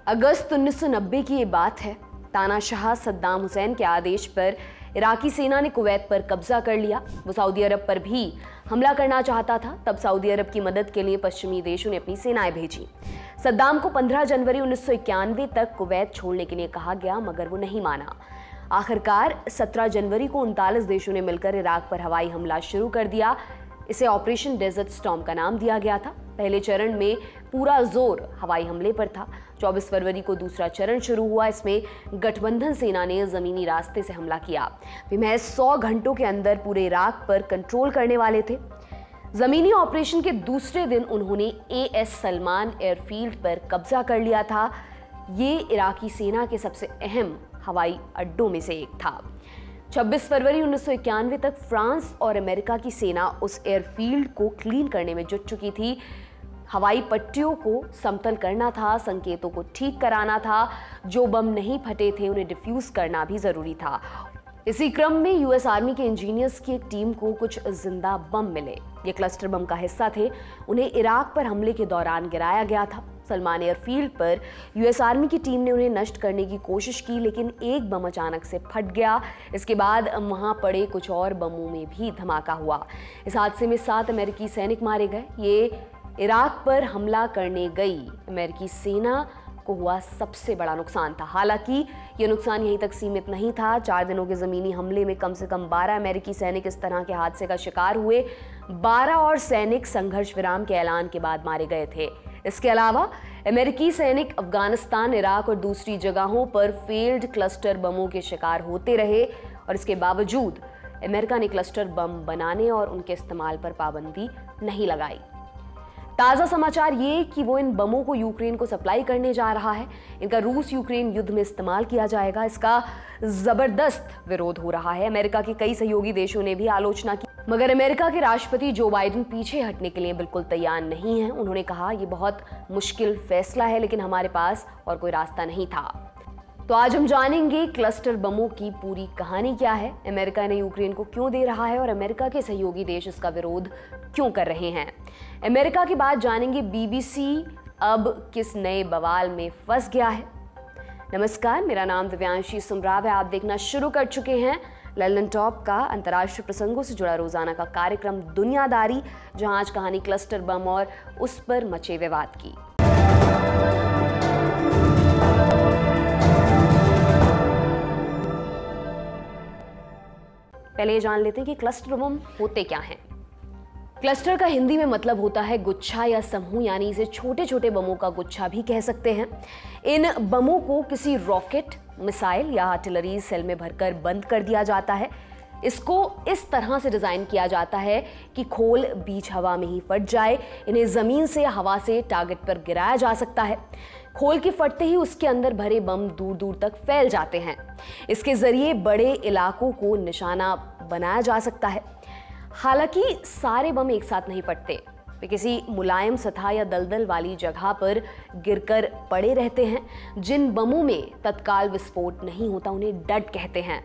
अगस्त 1990 की ये बात है। तानाशाह सद्दाम हुसैन के आदेश पर इराकी सेना ने कुवैत पर कब्जा कर लिया। वो सऊदी अरब पर भी हमला करना चाहता था। तब सऊदी अरब की मदद के लिए पश्चिमी देशों ने अपनी सेनाएं भेजी। सद्दाम को 15 जनवरी 1991 तक कुवैत छोड़ने के लिए कहा गया, मगर वो नहीं माना। आखिरकार 17 जनवरी को 39 देशों ने मिलकर इराक पर हवाई हमला शुरू कर दिया। इसे ऑपरेशन डेजर्ट स्टॉर्म का नाम दिया गया था। पहले चरण में पूरा जोर हवाई हमले पर था। 24 फरवरी को दूसरा चरण शुरू हुआ। इसमें गठबंधन सेना ने जमीनी रास्ते से हमला किया। वे महज 100 घंटों के अंदर पूरे इराक पर कंट्रोल करने वाले थे। जमीनी ऑपरेशन के दूसरे दिन उन्होंने AS सलमान एयरफील्ड पर कब्जा कर लिया था। ये इराकी सेना के सबसे अहम हवाई अड्डों में से एक था। 26 फरवरी 1991 तक फ्रांस और अमेरिका की सेना उस एयरफील्ड को क्लीन करने में जुट चुकी थी। हवाई पट्टियों को समतल करना था, संकेतों को ठीक कराना था, जो बम नहीं फटे थे उन्हें डिफ्यूज करना भी जरूरी था। इसी क्रम में US आर्मी के इंजीनियर्स की एक टीम को कुछ जिंदा बम मिले। ये क्लस्टर बम का हिस्सा थे। उन्हें इराक पर हमले के दौरान गिराया गया था। सलमान एयरफील्ड पर US आर्मी की टीम ने उन्हें नष्ट करने की कोशिश की, लेकिन एक बम अचानक से फट गया। इसके बाद वहां पड़े कुछ और बमों में भी धमाका हुआ। इस हादसे में 7 अमेरिकी सैनिक मारे गए। ये इराक पर हमला करने गई अमेरिकी सेना को हुआ सबसे बड़ा नुकसान था। हालांकि यह नुकसान यहीं तक सीमित नहीं था। 4 दिनों के जमीनी हमले में कम से कम 12 अमेरिकी सैनिक इस तरह के हादसे का शिकार हुए। 12 और सैनिक संघर्ष विराम के ऐलान के बाद मारे गए थे। इसके अलावा अमेरिकी सैनिक अफगानिस्तान, इराक और दूसरी जगहों पर फेल्ड क्लस्टर बमों के शिकार होते रहे और इसके बावजूद अमेरिका ने क्लस्टर बम बनाने और उनके इस्तेमाल पर पाबंदी नहीं लगाई। ताज़ा समाचार ये कि वो इन बमों को यूक्रेन को सप्लाई करने जा रहा है। इनका रूस यूक्रेन युद्ध में इस्तेमाल किया जाएगा। इसका जबरदस्त विरोध हो रहा है। अमेरिका के कई सहयोगी देशों ने भी आलोचना की, मगर अमेरिका के राष्ट्रपति जो बाइडेन पीछे हटने के लिए बिल्कुल तैयार नहीं हैं। उन्होंने कहा, ये बहुत मुश्किल फैसला है, लेकिन हमारे पास और कोई रास्ता नहीं था। तो आज हम जानेंगे क्लस्टर बमों की पूरी कहानी क्या है, अमेरिका ने यूक्रेन को क्यों दे रहा है और अमेरिका के सहयोगी देश इसका विरोध क्यों कर रहे हैं। अमेरिका की बात जानेंगे। BBC अब किस नए बवाल में फंस गया है। नमस्कार, मेरा नाम दिव्यांशी सुमराव है। आप देखना शुरू कर चुके हैं लंदन टॉप का अंतर्राष्ट्रीय प्रसंगों से जुड़ा रोजाना का कार्यक्रम दुनियादारी, जहां आज कहानी क्लस्टर बम और उस पर मचे विवाद की। पहले जान लेते हैं कि क्लस्टर बम होते क्या हैं। क्लस्टर का हिंदी में मतलब होता है गुच्छा या समूह, यानी इसे छोटे छोटे बमों का गुच्छा भी कह सकते हैं। इन बमों को किसी रॉकेट, मिसाइल या आर्टिलरी सेल में भरकर बंद कर दिया जाता है। इसको इस तरह से डिजाइन किया जाता है कि खोल बीच हवा में ही फट जाए। इन्हें जमीन से, हवा से टारगेट पर गिराया जा सकता है। खोल के फटते ही उसके अंदर भरे बम दूर दूर तक फैल जाते हैं। इसके जरिए बड़े इलाकों को निशाना बनाया जा सकता है। हालांकि सारे बम एक साथ नहीं फटते। वे किसी मुलायम सतह या दलदल वाली जगह पर गिरकर पड़े रहते हैं। जिन बमों में तत्काल विस्फोट नहीं होता उन्हें डड कहते हैं।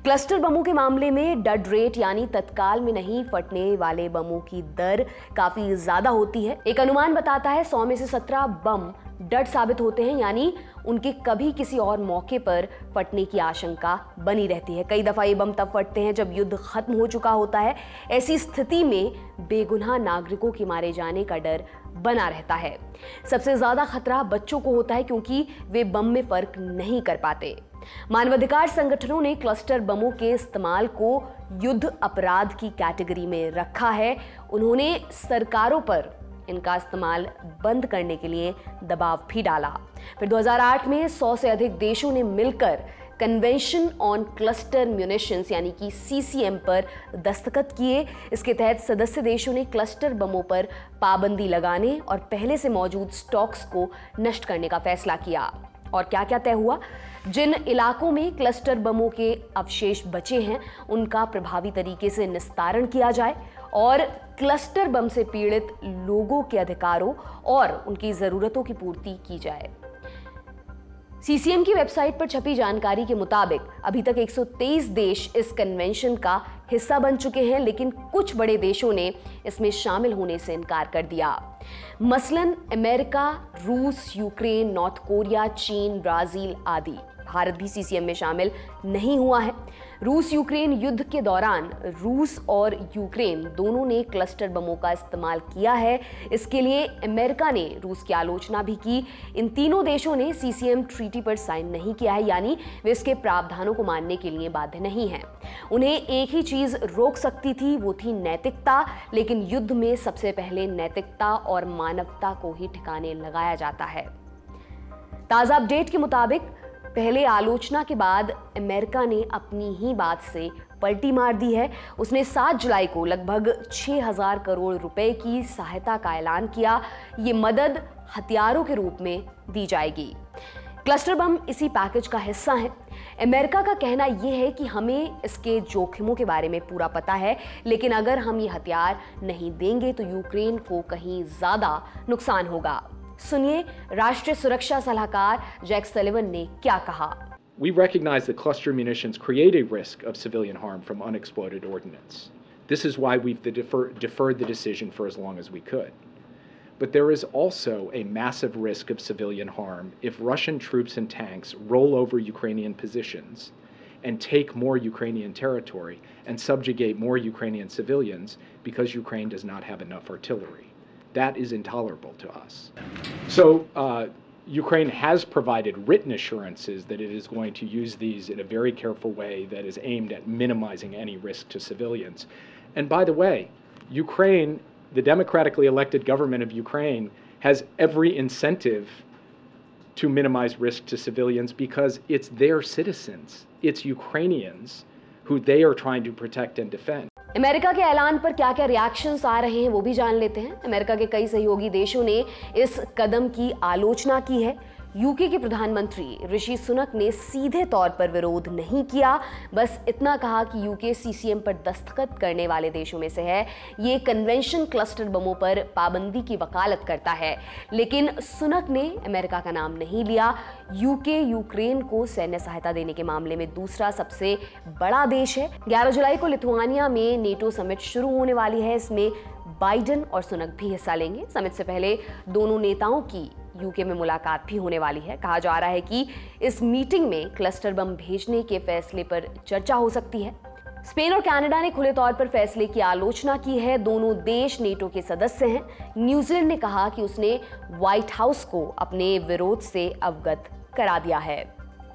क्लस्टर बमों के मामले में डड रेट यानी तत्काल में नहीं फटने वाले बमों की दर काफी ज्यादा होती है। एक अनुमान बताता है 100 में से 17 बम डड साबित होते हैं, यानी उनके कभी किसी और मौके पर फटने की आशंका बनी रहती है। कई दफा ये बम तब फटते हैं जब युद्ध खत्म हो चुका होता है। ऐसी स्थिति में बेगुनाह नागरिकों के मारे जाने का डर बना रहता है। सबसे ज्यादा खतरा बच्चों को होता है, क्योंकि वे बम में फर्क नहीं कर पाते। मानवाधिकार संगठनों ने क्लस्टर बमों के इस्तेमाल को युद्ध अपराध की कैटेगरी में रखा है। उन्होंने सरकारों पर इनका इस्तेमाल बंद करने के लिए दबाव भी डाला। फिर 2008 में 100 से अधिक देशों ने मिलकर कन्वेंशन ऑन क्लस्टर म्यूनिशंस यानी कि CCM पर दस्तखत किए। इसके तहत सदस्य देशों ने क्लस्टर बमों पर पाबंदी लगाने और पहले से मौजूद स्टॉक्स को नष्ट करने का फैसला किया। और क्या क्या तय हुआ? जिन इलाकों में क्लस्टर बमों के अवशेष बचे हैं उनका प्रभावी तरीके से निस्तारण किया जाए और क्लस्टर बम से पीड़ित लोगों के अधिकारों और उनकी जरूरतों की पूर्ति की जाए। सीसीएम की वेबसाइट पर छपी जानकारी के मुताबिक अभी तक 123 देश इस कन्वेंशन का हिस्सा बन चुके हैं, लेकिन कुछ बड़े देशों ने इसमें शामिल होने से इनकार कर दिया। मसलन अमेरिका, रूस, यूक्रेन, नॉर्थ कोरिया, चीन, ब्राजील आदि। भारत भी सीसीएम में शामिल नहीं हुआ है। रूस यूक्रेन युद्ध के दौरान रूस और यूक्रेन दोनों ने क्लस्टर बमों का इस्तेमाल किया है। इसके लिए अमेरिका ने रूस की आलोचना भी की। इन तीनों देशों ने सीसीएम ट्रीटी पर साइन नहीं किया है, यानी वे इसके प्रावधानों को मानने के लिए बाध्य नहीं हैं। उन्हें एक ही चीज रोक सकती थी, वो थी नैतिकता, लेकिन युद्ध में सबसे पहले नैतिकता और मानवता को ही ठिकाने लगाया जाता है। ताजा अपडेट के मुताबिक पहले आलोचना के बाद अमेरिका ने अपनी ही बात से पलटी मार दी है। उसने 7 जुलाई को लगभग 6,000 करोड़ रुपए की सहायता का ऐलान किया। ये मदद हथियारों के रूप में दी जाएगी। क्लस्टर बम इसी पैकेज का हिस्सा है। अमेरिका का कहना यह है कि हमें इसके जोखिमों के बारे में पूरा पता है, लेकिन अगर हम ये हथियार नहीं देंगे तो यूक्रेन को कहीं ज्यादा नुकसान होगा। सुनिए राष्ट्रीय सुरक्षा सलाहकार जैक सलिवन ने क्या कहा। We recognize that cluster munitions create a risk of civilian harm from unexploded ordnance. This is why we've deferred the decision for as long as we could. But there is also a massive risk of civilian harm if Russian troops and tanks roll over Ukrainian positions and take more Ukrainian territory and subjugate more Ukrainian civilians because Ukraine does not have enough artillery. That is intolerable to us. So Ukraine has provided written assurances that it is going to use these in a very careful way that is aimed at minimizing any risk to civilians. And by the way, Ukraine, the democratically elected government of Ukraine, has every incentive to minimize risk to civilians because it's their citizens, it's Ukrainians who they are trying to protect and defend. America के ऐलान पर क्या क्या reactions आ रहे हैं वो भी जान लेते हैं। अमेरिका के कई सहयोगी देशों ने इस कदम की आलोचना की है। यूके के प्रधानमंत्री ऋषि सुनक ने सीधे तौर पर विरोध नहीं किया, बस इतना कहा कि यूके सीसीएम पर दस्तखत करने वाले देशों में से है। ये कन्वेंशन क्लस्टर बमों पर पाबंदी की वकालत करता है, लेकिन सुनक ने अमेरिका का नाम नहीं लिया। यूके यूक्रेन को सैन्य सहायता देने के मामले में दूसरा सबसे बड़ा देश है। 11 जुलाई को लिथुआनिया में नेटो समिट शुरू होने वाली है। इसमें बाइडेन और सुनक भी हिस्सा लेंगे। समिट से पहले दोनों नेताओं की यूके में मुलाकात भी होने वाली है। कहा जा रहा है कि इस मीटिंग में क्लस्टर बम भेजने के फैसले पर चर्चा हो सकती है। स्पेन और कनाडा ने खुले तौर पर फैसले की आलोचना की है। दोनों देश नेटो के सदस्य हैं। न्यूजीलैंड ने कहा कि उसने व्हाइट हाउस को अपने विरोध से अवगत करा दिया है।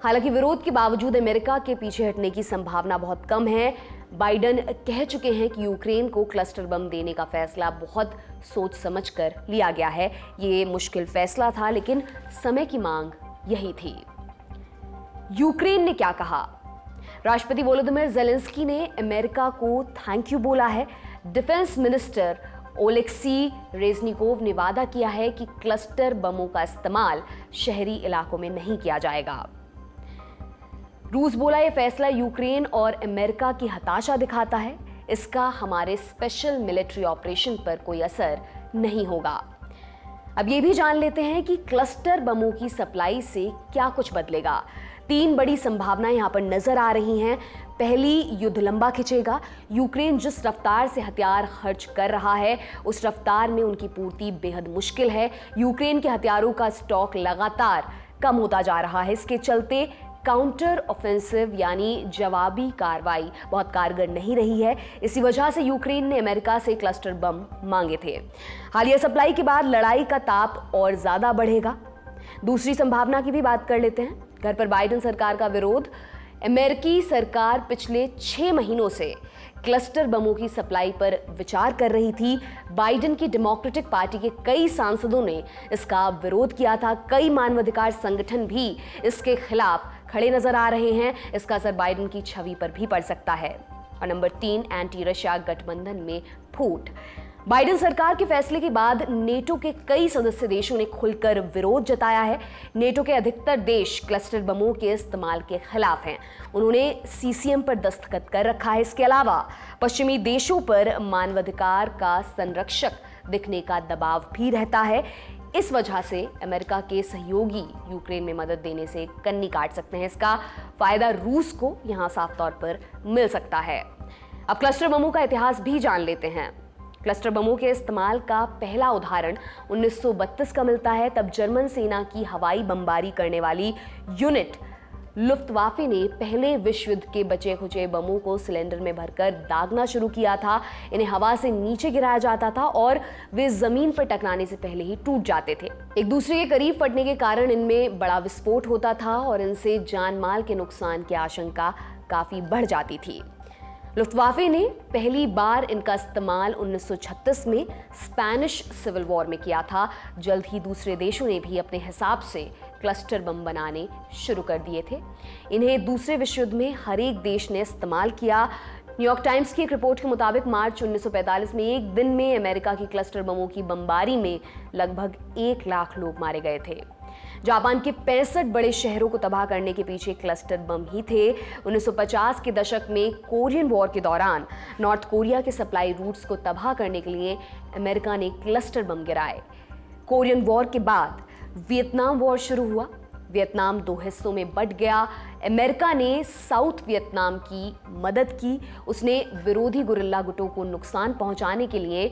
हालांकि विरोध के बावजूद अमेरिका के पीछे हटने की संभावना बहुत कम है। बाइडेन कह चुके हैं कि यूक्रेन को क्लस्टर बम देने का फैसला बहुत सोच समझकर लिया गया है। ये मुश्किल फैसला था, लेकिन समय की मांग यही थी। यूक्रेन ने क्या कहा? राष्ट्रपति वोलोदिमीर ज़ेलेंस्की ने अमेरिका को थैंक यू बोला है। डिफेंस मिनिस्टर ओलेक्सी रेजनिकोव ने वादा किया है कि क्लस्टर बमों का इस्तेमाल शहरी इलाकों में नहीं किया जाएगा। रूस बोला यह फैसला यूक्रेन और अमेरिका की हताशा दिखाता है। इसका हमारे स्पेशल मिलिट्री ऑपरेशन पर कोई असर नहीं होगा। अब ये भी जान लेते हैं कि क्लस्टर बमों की सप्लाई से क्या कुछ बदलेगा। 3 बड़ी संभावनाएं यहां पर नजर आ रही हैं। पहली, युद्ध लंबा खिंचेगा। यूक्रेन जिस रफ्तार से हथियार खर्च कर रहा है, उस रफ्तार में उनकी पूर्ति बेहद मुश्किल है। यूक्रेन के हथियारों का स्टॉक लगातार कम होता जा रहा है। इसके चलते काउंटर ऑफेंसिव यानी जवाबी कार्रवाई बहुत कारगर नहीं रही है। इसी वजह से यूक्रेन ने अमेरिका से क्लस्टर बम मांगे थे। हालिया सप्लाई के बाद लड़ाई का ताप और ज्यादा बढ़ेगा। दूसरी संभावना की भी बात कर लेते हैं। घर पर बाइडेन सरकार का विरोध। अमेरिकी सरकार पिछले 6 महीनों से क्लस्टर बमों की सप्लाई पर विचार कर रही थी। बाइडेन की डेमोक्रेटिक पार्टी के कई सांसदों ने इसका विरोध किया था। कई मानवाधिकार संगठन भी इसके खिलाफ खड़े नजर आ रहे हैं। इसका असर बाइडेन की छवि पर भी पड़ सकता है। और नंबर 3, एंटी रशिया गठबंधन में फूट। बाइडेन सरकार के फैसले के बाद नेटो के कई सदस्य देशों ने खुलकर विरोध जताया है। नेटो के अधिकतर देश क्लस्टर बमों के इस्तेमाल के खिलाफ हैं। उन्होंने सीसीएम पर दस्तखत कर रखा है। इसके अलावा पश्चिमी देशों पर मानवाधिकार का संरक्षक दिखने का दबाव भी रहता है। इस वजह से अमेरिका के सहयोगी यूक्रेन में मदद देने से कन्नी काट सकते हैं। इसका फायदा रूस को यहां साफ तौर पर मिल सकता है। अब क्लस्टर बमों का इतिहास भी जान लेते हैं। क्लस्टर बमों के इस्तेमाल का पहला उदाहरण 1932 का मिलता है। तब जर्मन सेना की हवाई बमबारी करने वाली यूनिट लुफ्तवाफे ने पहले विश्व युद्ध के बचे खुचे बमों को सिलेंडर में भरकर दागना शुरू किया था। इन्हें हवा से नीचे गिराया जाता था और वे जमीन पर टकराने से पहले ही टूट जाते थे। एक दूसरे के करीब फटने के कारण इनमें बड़ा विस्फोट होता था और इनसे जान माल के नुकसान की आशंका काफी बढ़ जाती थी। लुफ्तवाफे ने पहली बार इनका इस्तेमाल 1936 में स्पेनिश सिविल वॉर में किया था। जल्द ही दूसरे देशों ने भी अपने हिसाब से क्लस्टर बम बनाने शुरू कर दिए थे। इन्हें दूसरे विश्व युद्ध में हर एक देश ने इस्तेमाल किया। न्यूयॉर्क टाइम्स की एक रिपोर्ट के मुताबिक मार्च 1945 में एक दिन में अमेरिका की क्लस्टर बमों की बमबारी में लगभग 1 लाख लोग मारे गए थे। जापान के 65 बड़े शहरों को तबाह करने के पीछे क्लस्टर बम ही थे। 1950 के दशक में कोरियन वॉर के दौरान नॉर्थ कोरिया के सप्लाई रूट्स को तबाह करने के लिए अमेरिका ने क्लस्टर बम गिराए। कोरियन वॉर के बाद वियतनाम वॉर शुरू हुआ। वियतनाम 2 हिस्सों में बंट गया। अमेरिका ने साउथ वियतनाम की मदद की। उसने विरोधी गुरिल्ला गुटों को नुकसान पहुंचाने के लिए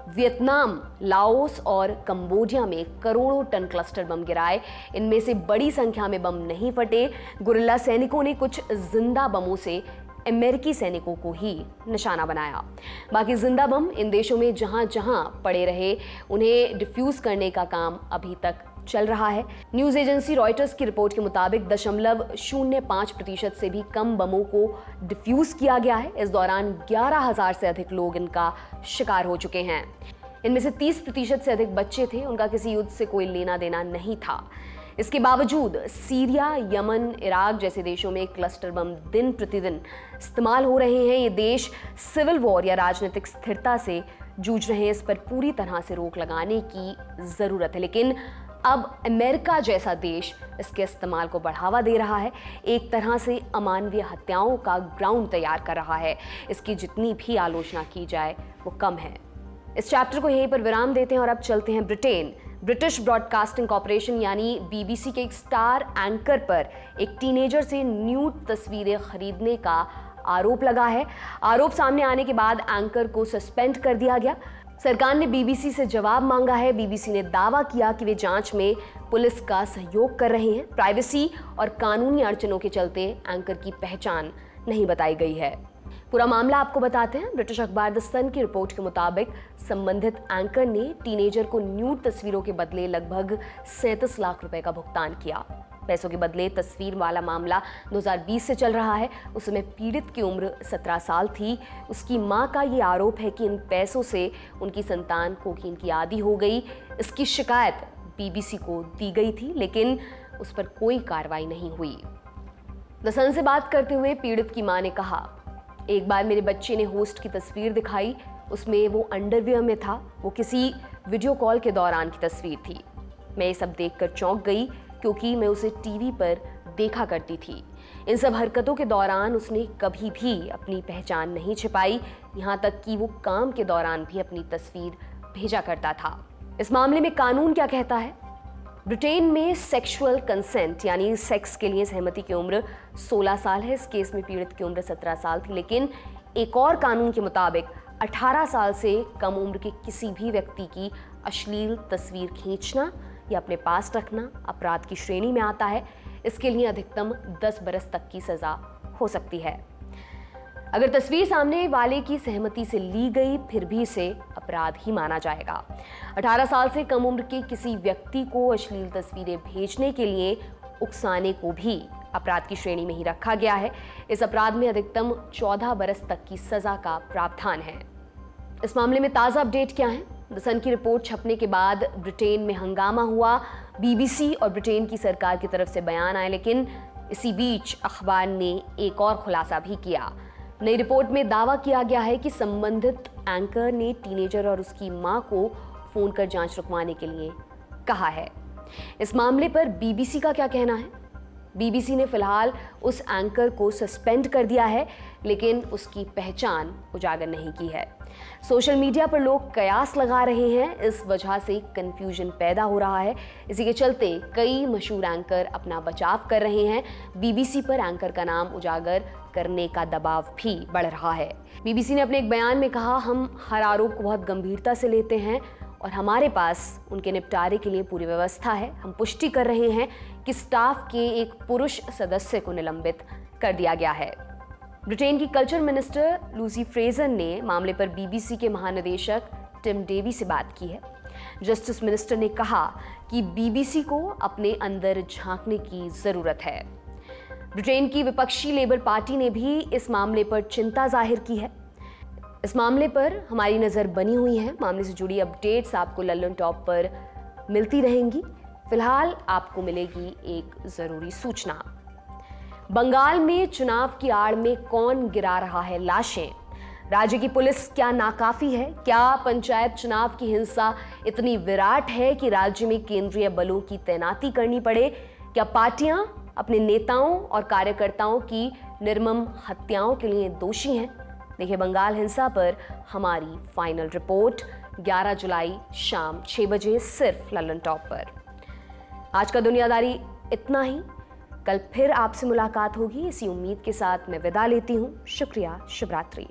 वियतनाम, लाओस और कंबोडिया में करोड़ों टन क्लस्टर बम गिराए। इनमें से बड़ी संख्या में बम नहीं फटे। गुरिल्ला सैनिकों ने कुछ जिंदा बमों से अमेरिकी सैनिकों को ही निशाना बनाया। बाकी जिंदा बम इन देशों में जहां जहां पड़े रहे, उन्हें डिफ्यूज करने का काम अभी तक चल रहा है। न्यूज एजेंसी रॉयटर्स की रिपोर्ट के मुताबिक 0.05% से भी कम बमों को डिफ्यूज किया गया है। इस दौरान 11,000 से अधिक लोग इनका शिकार हो चुके हैं। इनमें से 30% से अधिक बच्चे थे। उनका किसी युद्ध से कोई लेना देना नहीं था। इसके बावजूद सीरिया, यमन, इराक जैसे देशों में क्लस्टर बम दिन प्रतिदिन इस्तेमाल हो रहे हैं। ये देश सिविल वॉर या राजनीतिक स्थिरता से जूझ रहे हैं। इस पर पूरी तरह से रोक लगाने की जरूरत है। लेकिन अब अमेरिका जैसा देश इसके इस्तेमाल को बढ़ावा दे रहा है। एक तरह से अमानवीय हत्याओं का ग्राउंड तैयार कर रहा है। इसकी जितनी भी आलोचना की जाए वो कम है। इस चैप्टर को यहीं पर विराम देते हैं और अब चलते हैं ब्रिटेन। ब्रिटिश ब्रॉडकास्टिंग कॉर्पोरेशन यानी बीबीसी के एक स्टार एंकर पर एक टीनेजर से न्यूड तस्वीरें खरीदने का आरोप लगा है। आरोप सामने आने के बाद एंकर को सस्पेंड कर दिया गया। सरकार ने बीबीसी से जवाब मांगा है। बीबीसी ने दावा किया कि वे जांच में पुलिस का सहयोग कर रहे हैं। प्राइवेसी और कानूनी अड़चनों के चलते एंकर की पहचान नहीं बताई गई है। पूरा मामला आपको बताते हैं। ब्रिटिश अखबार द सन की रिपोर्ट के मुताबिक संबंधित एंकर ने टीनेजर को न्यूड तस्वीरों के बदले लगभग 37 लाख रुपए का भुगतान किया। पैसों के बदले तस्वीर वाला मामला 2020 से चल रहा है। उस समय पीड़ित की उम्र 17 साल थी। उसकी मां का ये आरोप है कि इन पैसों से उनकी संतान कोकीन की आदी हो गई। इसकी शिकायत बीबीसी को दी गई थी, लेकिन उस पर कोई कार्रवाई नहीं हुई। द सन से बात करते हुए पीड़ित की मां ने कहा, एक बार मेरे बच्चे ने होस्ट की तस्वीर दिखाई। उसमें वो अंडरवियर में था। वो किसी वीडियो कॉल के दौरान की तस्वीर थी। मैं ये सब देखकर चौंक गई क्योंकि मैं उसे टीवी पर देखा करती थी। इन सब हरकतों के दौरान उसने कभी भी अपनी पहचान नहीं छिपाई। यहाँ तक कि वो काम के दौरान भी अपनी तस्वीर भेजा करता था। इस मामले में कानून क्या कहता है? ब्रिटेन में सेक्सुअल कंसेंट यानी सेक्स के लिए सहमति की उम्र 16 साल है। इस केस में पीड़ित की उम्र 17 साल थी, लेकिन एक और कानून के मुताबिक 18 साल से कम उम्र के किसी भी व्यक्ति की अश्लील तस्वीर खींचना या अपने पास रखना अपराध की श्रेणी में आता है। इसके लिए अधिकतम 10 बरस तक की सजा हो सकती है। अगर तस्वीर सामने वाले की सहमति से ली गई फिर भी इसे अपराध ही माना जाएगा। 18 साल से कम उम्र के किसी व्यक्ति को अश्लील तस्वीरें भेजने के लिए उकसाने को भी अपराध की श्रेणी में ही रखा गया है। इस अपराध में अधिकतम 14 बरस तक की सजा का प्रावधान है। इस मामले में ताज़ा अपडेट क्या है? द सन की रिपोर्ट छपने के बाद ब्रिटेन में हंगामा हुआ। बीबीसी और ब्रिटेन की सरकार की तरफ से बयान आए, लेकिन इसी बीच अखबार ने एक और खुलासा भी किया। नई रिपोर्ट में दावा किया गया है कि संबंधित एंकर ने टीनेजर और उसकी मां को फोन कर जांच रुकवाने के लिए कहा है। इस मामले पर बीबीसी का क्या कहना है? बीबीसी ने फिलहाल उस एंकर को सस्पेंड कर दिया है, लेकिन उसकी पहचान उजागर नहीं की है। सोशल मीडिया पर लोग कयास लगा रहे हैं, इस वजह से कंफ्यूजन पैदा हो रहा है। इसी के चलते कई मशहूर एंकर अपना बचाव कर रहे हैं। बीबीसी पर एंकर का नाम उजागर करने का दबाव भी बढ़ रहा है। बीबीसी ने अपने एक बयान में कहा, हम हर आरोप को बहुत गंभीरता से लेते हैं और हमारे पास उनके निपटारे के लिए पूरी व्यवस्था है। हम पुष्टि कर रहे हैं कि स्टाफ के एक पुरुष सदस्य को निलंबित कर दिया गया है। ब्रिटेन की कल्चर मिनिस्टर लूसी फ्रेजर ने मामले पर बीबीसी के महानिदेशक टिम डेवी से बात की है। जस्टिस मिनिस्टर ने कहा कि बीबीसी को अपने अंदर झांकने की जरूरत है। ब्रिटेन की विपक्षी लेबर पार्टी ने भी इस मामले पर चिंता जाहिर की है। इस मामले पर हमारी नज़र बनी हुई है। मामले से जुड़ी अपडेट्स आपको लल्लन टॉप पर मिलती रहेंगी। फिलहाल आपको मिलेगी एक ज़रूरी सूचना। बंगाल में चुनाव की आड़ में कौन गिरा रहा है लाशें? राज्य की पुलिस क्या नाकाफी है? क्या पंचायत चुनाव की हिंसा इतनी विराट है कि राज्य में केंद्रीय बलों की तैनाती करनी पड़े? क्या पार्टियां अपने नेताओं और कार्यकर्ताओं की निर्मम हत्याओं के लिए दोषी हैं? देखिए बंगाल हिंसा पर हमारी फाइनल रिपोर्ट 11 जुलाई शाम 6 बजे सिर्फ लल्लन टॉप पर। आज का दुनियादारी इतना ही। कल फिर आपसे मुलाकात होगी, इसी उम्मीद के साथ मैं विदा लेती हूँ। शुक्रिया, शुभ रात्रि।